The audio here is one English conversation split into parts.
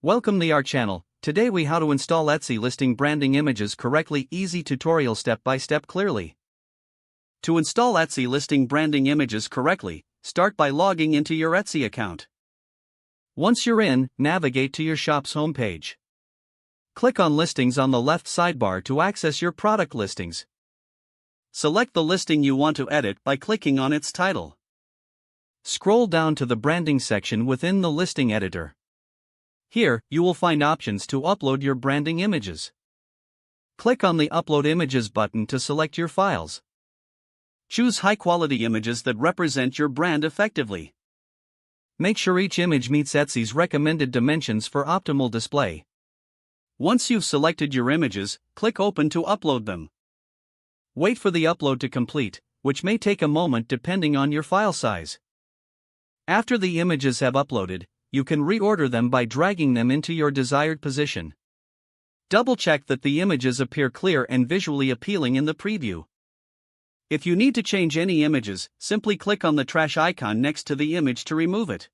Welcome to our channel. Today we how to install Etsy listing branding images correctly. Easy tutorial step by step clearly. To install Etsy listing branding images correctly, start by logging into your Etsy account. Once you're in, navigate to your shop's homepage. Click on Listings on the left sidebar to access your product listings. Select the listing you want to edit by clicking on its title. Scroll down to the branding section within the listing editor. Here, you will find options to upload your branding images. Click on the Upload Images button to select your files. Choose high-quality images that represent your brand effectively. Make sure each image meets Etsy's recommended dimensions for optimal display. Once you've selected your images, click Open to upload them. Wait for the upload to complete, which may take a moment depending on your file size. After the images have uploaded, you can reorder them by dragging them into your desired position. Double-check that the images appear clear and visually appealing in the preview. If you need to change any images, simply click on the trash icon next to the image to remove it.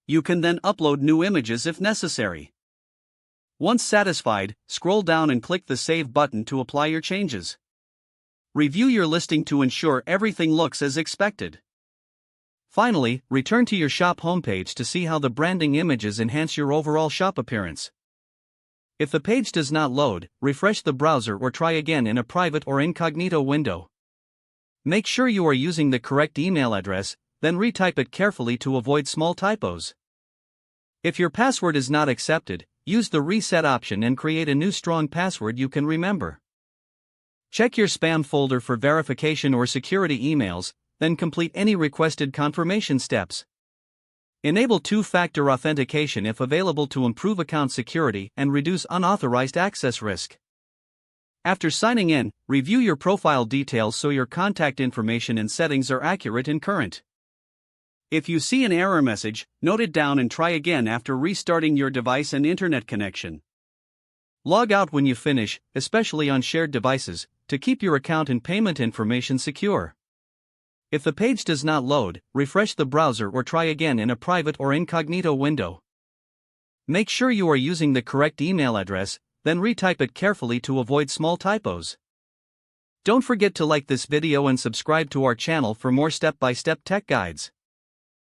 You can then upload new images if necessary. Once satisfied, scroll down and click the Save button to apply your changes. Review your listing to ensure everything looks as expected. Finally, return to your shop homepage to see how the branding images enhance your overall shop appearance. If the page does not load, refresh the browser or try again in a private or incognito window. Make sure you are using the correct email address, then retype it carefully to avoid small typos. If your password is not accepted, use the reset option and create a new strong password you can remember. Check your spam folder for verification or security emails, then complete any requested confirmation steps. Enable two-factor authentication if available to improve account security and reduce unauthorized access risk. After signing in, review your profile details so your contact information and settings are accurate and current. If you see an error message, note it down and try again after restarting your device and internet connection. Log out when you finish, especially on shared devices, to keep your account and payment information secure. If the page does not load, refresh the browser or try again in a private or incognito window. Make sure you are using the correct email address, then retype it carefully to avoid small typos. Don't forget to like this video and subscribe to our channel for more step-by-step tech guides.